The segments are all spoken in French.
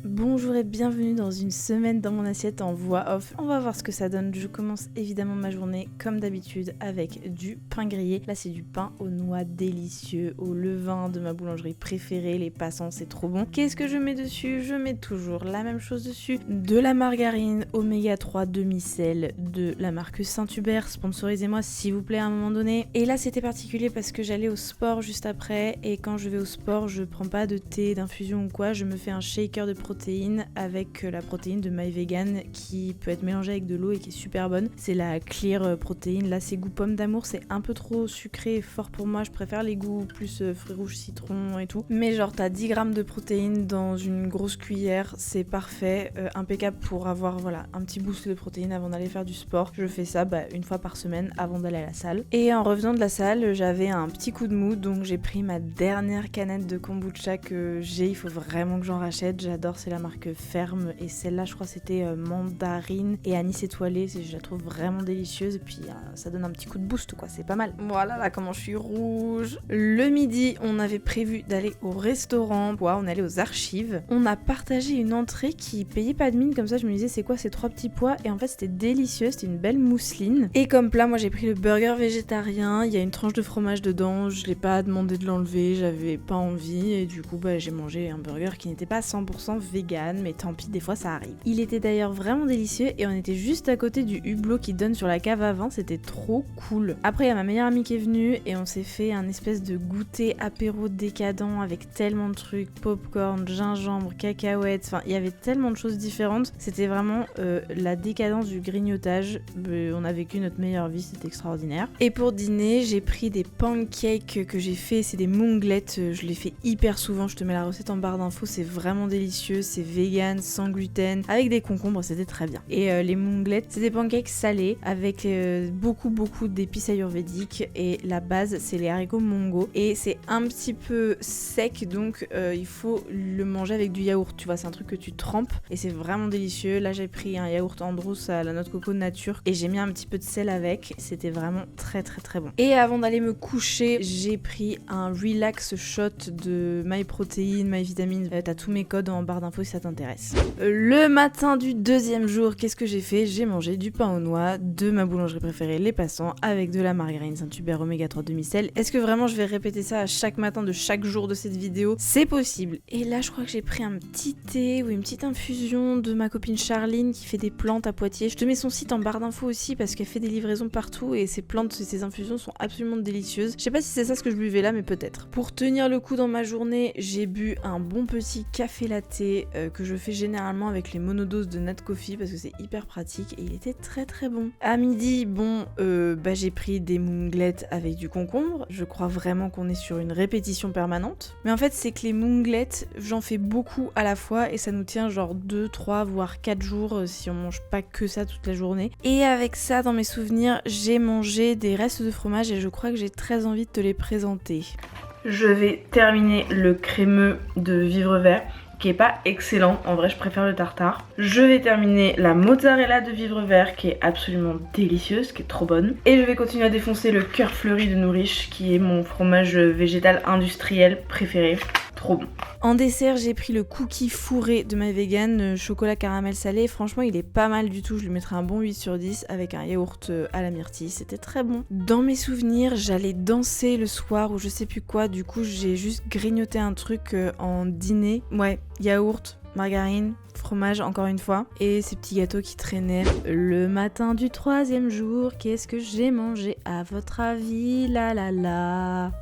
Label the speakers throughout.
Speaker 1: Bonjour et bienvenue dans une semaine dans mon assiette en voix off. On va voir ce que ça donne. Je commence évidemment ma journée comme d'habitude avec du pain grillé. Là c'est du pain aux noix délicieux, au levain de ma boulangerie préférée, les passants, c'est trop bon. Qu'est-ce que je mets dessus? Je mets toujours la même chose dessus. De la margarine oméga 3 demi-sel de la marque Saint-Hubert. Sponsorisez-moi s'il vous plaît à un moment donné. Et là c'était particulier parce que j'allais au sport juste après et quand je vais au sport je prends pas de thé, d'infusion ou quoi, je me fais un shaker de protéines avec la protéine de MyVegan qui peut être mélangée avec de l'eau et qui est super bonne. C'est la Clear protéine. Là c'est goût pomme d'amour, c'est un peu trop sucré et fort pour moi. Je préfère les goûts plus fruits rouges, citron et tout. Mais genre t'as 10 grammes de protéines dans une grosse cuillère, c'est parfait, impeccable pour avoir un petit boost de protéines avant d'aller faire du sport. Je fais ça une fois par semaine avant d'aller à la salle. Et en revenant de la salle, j'avais un petit coup de mou, donc j'ai pris ma dernière canette de kombucha que j'ai. Il faut vraiment que j'en rachète. J'adore, c'est la marque Ferme et celle-là je crois c'était mandarine et anis étoilé. Je la trouve vraiment délicieuse et puis ça donne un petit coup de boost quoi, c'est pas mal. Voilà là comment je suis rouge. Le midi on avait prévu d'aller au restaurant, on allait aux archives. On a partagé une entrée qui payait pas de mine, comme ça je me disais c'est quoi ces 3 petits pois, et en fait c'était délicieux, c'était une belle mousseline. Et comme plat moi j'ai pris le burger végétarien, il y a une tranche de fromage dedans, je l'ai pas demandé de l'enlever, j'avais pas envie et du coup j'ai mangé un burger qui n'était pas 100% vegan, mais tant pis, des fois ça arrive. Il était d'ailleurs vraiment délicieux et on était juste à côté du hublot qui donne sur la cave à vin, c'était trop cool. Après il y a ma meilleure amie qui est venue et on s'est fait un espèce de goûter apéro décadent avec tellement de trucs, popcorn, gingembre, cacahuètes, enfin il y avait tellement de choses différentes, c'était vraiment la décadence du grignotage. On a vécu notre meilleure vie, c'était extraordinaire. Et pour dîner j'ai pris des pancakes que j'ai fait, c'est des moonglettes, je les fais hyper souvent, je te mets la recette en barre d'infos, c'est vraiment délicieux, c'est vegan, sans gluten, avec des concombres, c'était très bien. Et les moonglettes, c'est des pancakes salés avec beaucoup d'épices ayurvédiques et la base c'est les haricots mongo et c'est un petit peu sec donc il faut le manger avec du yaourt, tu vois, c'est un truc que tu trempes et c'est vraiment délicieux. Là j'ai pris un yaourt Andros à la noix de coco nature et j'ai mis un petit peu de sel avec, c'était vraiment très bon. Et avant d'aller me coucher, j'ai pris un relax shot de MyProtein, MyVitamine, t'as tous mes codes en barre d'infos si ça t'intéresse. Le matin du deuxième jour, qu'est-ce que j'ai fait? J'ai mangé du pain aux noix de ma boulangerie préférée, Les Passants, avec de la margarine Saint-Hubert oméga 3 demi-sel. Est-ce que vraiment je vais répéter ça à chaque matin de chaque jour de cette vidéo? C'est possible. Et là je crois que j'ai pris un petit thé ou une petite infusion de ma copine Charline qui fait des plantes à Poitiers. Je te mets son site en barre d'infos aussi parce qu'elle fait des livraisons partout et ses plantes et ses infusions sont absolument délicieuses. Je sais pas si c'est ça ce que je buvais là, mais peut-être. Pour tenir le coup dans ma journée, j'ai bu un bon petit café latte que je fais généralement avec les monodoses de Nat Coffee parce que c'est hyper pratique et il était très bon. À midi, j'ai pris des moonglettes avec du concombre. Je crois vraiment qu'on est sur une répétition permanente. Mais en fait, c'est que les moonglettes, j'en fais beaucoup à la fois et ça nous tient genre 2, 3, voire 4 jours si on mange pas que ça toute la journée. Et avec ça, dans mes souvenirs, j'ai mangé des restes de fromage et je crois que j'ai très envie de te les présenter. Je vais terminer le crémeux de Vivre Vert qui est pas excellent, en vrai je préfère le tartare. Je vais terminer la mozzarella de Vivre Vert qui est absolument délicieuse, qui est trop bonne. Et je vais continuer à défoncer le cœur fleuri de Nourish qui est mon fromage végétal industriel préféré. Trop bon. En dessert, j'ai pris le cookie fourré de MyVegan, chocolat caramel salé. Franchement, il est pas mal du tout. Je lui mettrai un bon 8 sur 10 avec un yaourt à la myrtille. C'était très bon. Dans mes souvenirs, j'allais danser le soir ou je sais plus quoi. Du coup, j'ai juste grignoté un truc en dîner. Ouais, yaourt, margarine, fromage encore une fois et ces petits gâteaux qui traînaient. Le matin du 3e jour, qu'est-ce que j'ai mangé à votre avis?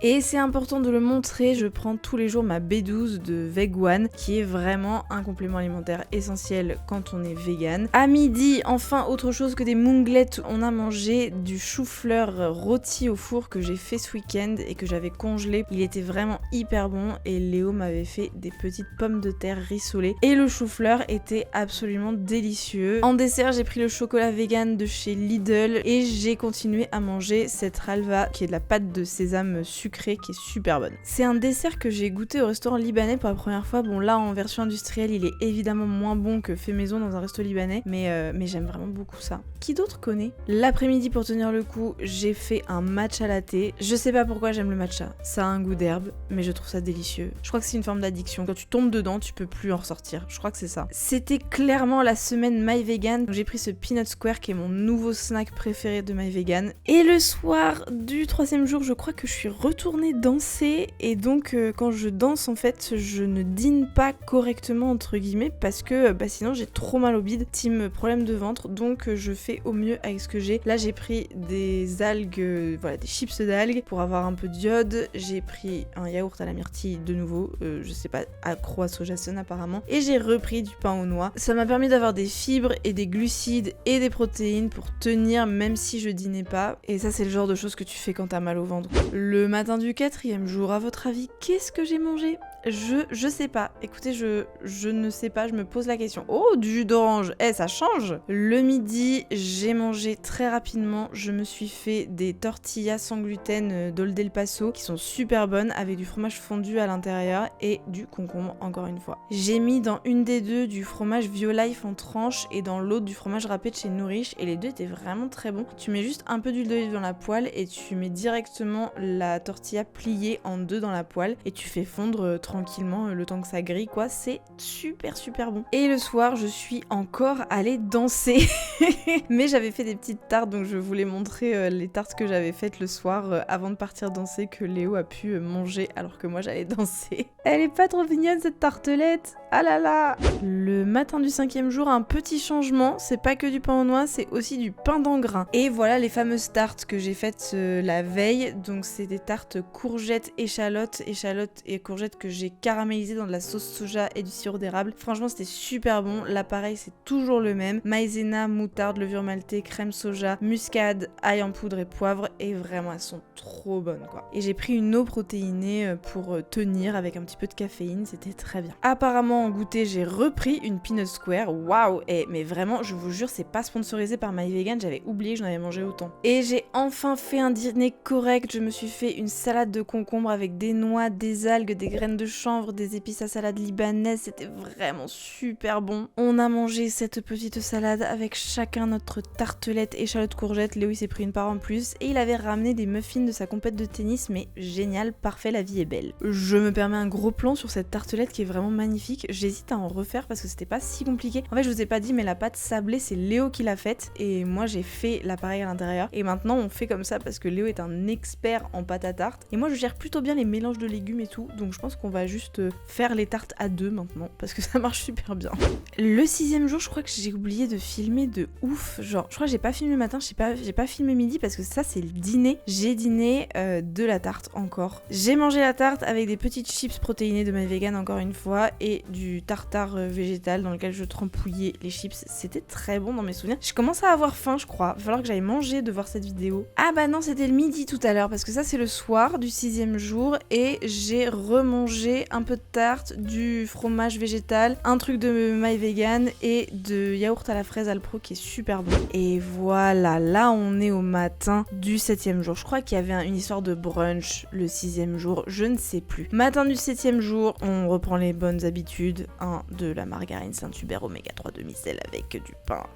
Speaker 1: Et c'est important de le montrer, je prends tous les jours ma B12 de Veg1 qui est vraiment un complément alimentaire essentiel quand on est vegan. À midi, enfin autre chose que des moonglettes, on a mangé du chou-fleur rôti au four que j'ai fait ce week-end et que j'avais congelé. Il était vraiment hyper bon et Léo m'avait fait des petites pommes de terre rissolées et le chou-fleur était absolument délicieux. En dessert, j'ai pris le chocolat vegan de chez Lidl et j'ai continué à manger cette halva qui est de la pâte de sésame sucrée qui est super bonne. C'est un dessert que j'ai goûté au restaurant libanais pour la première fois. Bon là en version industrielle il est évidemment moins bon que fait maison dans un resto libanais, mais j'aime vraiment beaucoup ça. Qui d'autre connaît? L'après-midi pour tenir le coup, j'ai fait un matcha latte. Je sais pas pourquoi j'aime le matcha, ça a un goût d'herbe, mais je trouve ça délicieux. Je crois que c'est une forme d'addiction, quand tu tombes dedans tu peux plus en ressortir, je crois que c'est ça. C'était clairement la semaine My Vegan, donc j'ai pris ce peanut square qui est mon nouveau snack préféré de My Vegan. Et le soir du 3e jour, je crois que je suis retournée danser, et donc quand je danse en fait, je ne dîne pas correctement entre guillemets, parce que sinon j'ai trop mal au bide, team problème de ventre, donc je fais au mieux avec ce que j'ai. Là j'ai pris des algues, voilà, des chips d'algues pour avoir un peu d'iode, j'ai pris un yaourt à la myrtille de nouveau, je sais pas, accro à sojasson apparemment, et j'ai repris du pain aux noix. Ça m'a permis d'avoir des fibres et des glucides et des protéines pour tenir même si je dînais pas, et ça c'est le genre de choses que tu fais quand t'as mal au ventre. Le matin du 4e jour, à votre avis, qu'est-ce que j'ai mangé? Je sais pas. Écoutez, je ne sais pas, je me pose la question. Oh, du jus d'orange, ça change. Le midi, j'ai mangé très rapidement. Je me suis fait des tortillas sans gluten d'Old El Paso qui sont super bonnes avec du fromage fondu à l'intérieur et du concombre encore une fois. J'ai mis dans une des deux du fromage Violife en tranches et dans l'autre du fromage râpé de chez Nourish et les deux étaient vraiment très bons. Tu mets juste un peu d'huile d'olive dans la poêle et tu mets directement la tortilla pliée en deux dans la poêle et tu fais fondre tranquillement le temps que ça grille quoi, c'est super bon. Et le soir je suis encore allée danser mais j'avais fait des petites tartes donc je voulais montrer les tartes que j'avais faites le soir avant de partir danser que Léo a pu manger alors que moi j'allais danser. Elle est pas trop mignonne cette tartelette, ah là là. Le matin du 5e jour, un petit changement, c'est pas que du pain aux noix, c'est aussi du pain d'engrain. Et voilà les fameuses tartes que j'ai faites la veille, donc c'est des tartes courgettes, échalotes et courgettes que j'ai caramélisées dans de la sauce soja et du sirop d'érable. Franchement c'était super bon, l'appareil c'est toujours le même, maïzena, moutarde, levure maltée, crème soja, muscade, ail en poudre et poivre, et vraiment elles sont trop bonnes quoi. Et j'ai pris une eau protéinée pour tenir avec un petit peu de caféine, c'était très bien. Apparemment en goûter j'ai repris une peanut square, waouh, mais vraiment je vous jure c'est pas sponsorisé par My Vegan, j'avais oublié que j'en avais mangé autant. Et j'ai enfin fait un dîner correct, je me suis fait une salade de concombre avec des noix, des algues, des graines de chanvre, des épices à salade libanaise, c'était vraiment super bon. On a mangé cette petite salade avec chacun notre tartelette échalote courgette, Léo il s'est pris une part en plus et il avait ramené des muffins de sa compète de tennis, mais génial, parfait, la vie est belle. Je me permets un gros plan sur cette tartelette qui est vraiment magnifique, j'hésite à en refaire parce que c'était pas si compliqué. En fait je vous ai pas dit mais la pâte sablée c'est Léo qui l'a faite et moi j'ai fait l'appareil à l'intérieur et maintenant on fait comme ça parce que Léo est un expert en pâte à tarte et moi je gère plutôt bien les mélanges de légumes et tout, donc je pense qu'on va juste faire les tartes à deux maintenant parce que ça marche super bien. Le 6e jour je crois que j'ai oublié de filmer de ouf, genre je crois que j'ai pas filmé le matin, j'ai pas filmé midi parce que ça c'est le dîner. J'ai dîné de la tarte encore. J'ai mangé la tarte avec des petites chips protéinées de My Vegan encore une fois et du tartare végétal dans lequel je trempouillais les chips, c'était très bon dans mes souvenirs. Je commence à avoir faim je crois, il va falloir que j'aille manger de voir cette vidéo. Ah bah non c'était le midi tout à l'heure parce que ça c'est le soir du 6e jour et j'ai remangé un peu de tarte, du fromage végétal, un truc de My Vegan et de yaourt à la fraise Alpro qui est super bon. Et voilà, là on est au matin du 7e jour. Je crois qu'il y avait une histoire de brunch le 6e jour, je ne sais plus. Matin du 7e jour, on reprend les bonnes habitudes, de la margarine Saint-Hubert oméga 3 demi-sel avec du pain.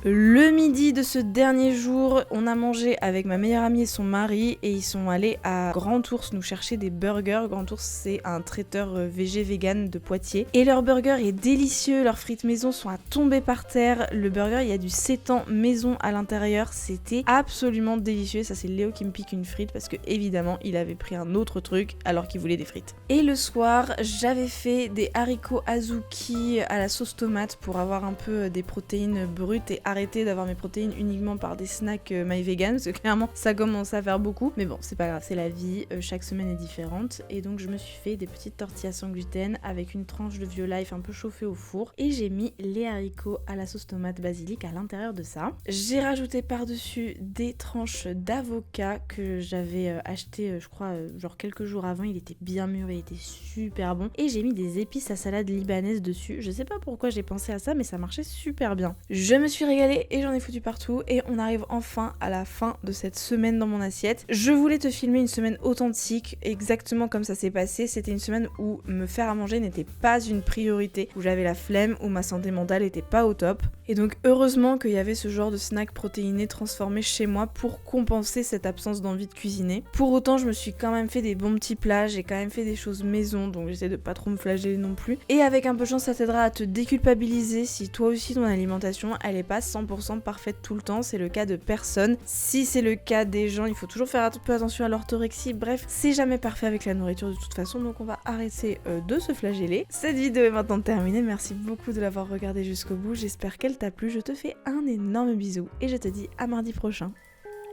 Speaker 1: Le midi de ce dernier jour, on a mangé avec ma meilleure amie et son mari et ils sont allés à Grand Ours nous chercher des burgers. Grand Ours c'est un traiteur végé vegan de Poitiers et leur burger est délicieux, leurs frites maison sont à tomber par terre. Le burger il y a du sétan maison à l'intérieur, c'était absolument délicieux. Ça c'est Léo qui me pique une frite parce que évidemment il avait pris un autre truc alors qu'il voulait des frites. Et le soir j'avais fait des haricots azuki à la sauce tomate pour avoir un peu des protéines brutes et arrêter d'avoir mes protéines uniquement par des snacks My Vegan parce que clairement ça commence à faire beaucoup, mais bon c'est pas grave, c'est la vie, chaque semaine est différente et donc je me suis fait des petites tortillas sans gluten avec une tranche de Vieux Life un peu chauffée au four et j'ai mis les haricots à la sauce tomate basilic à l'intérieur de ça. J'ai rajouté par-dessus des tranches d'avocat que j'avais acheté je crois genre quelques jours avant, il était bien mûr, il était super bon et j'ai mis des épices à salade libanaise dessus. Je sais pas pourquoi j'ai pensé à ça mais ça marchait super bien. Je me suis régalée et j'en ai foutu partout et on arrive enfin à la fin de cette semaine dans mon assiette. Je voulais te filmer une semaine authentique exactement comme ça s'est passé. C'était une semaine où me faire à manger n'était pas une priorité, où j'avais la flemme, où ma santé mentale était pas au top. Et donc heureusement qu'il y avait ce genre de snack protéiné transformé chez moi pour compenser cette absence d'envie de cuisiner. Pour autant, je me suis quand même fait des bons petits plats, j'ai quand même fait des choses maison, donc j'essaie de pas trop me flageller non plus. Et avec un peu de chance, ça t'aidera à te déculpabiliser si toi aussi ton alimentation elle est pas 100% parfaite tout le temps, c'est le cas de personne. Si c'est le cas des gens, il faut toujours faire un peu attention à l'orthorexie, bref, c'est jamais parfait avec la nourriture de toute façon, donc on va arrêter de se flageller. Cette vidéo est maintenant terminée, merci beaucoup de l'avoir regardée jusqu'au bout, j'espère qu'elle t'a plu, je te fais un énorme bisou et je te dis à mardi prochain.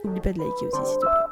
Speaker 1: N'oublie pas de liker aussi s'il te plaît.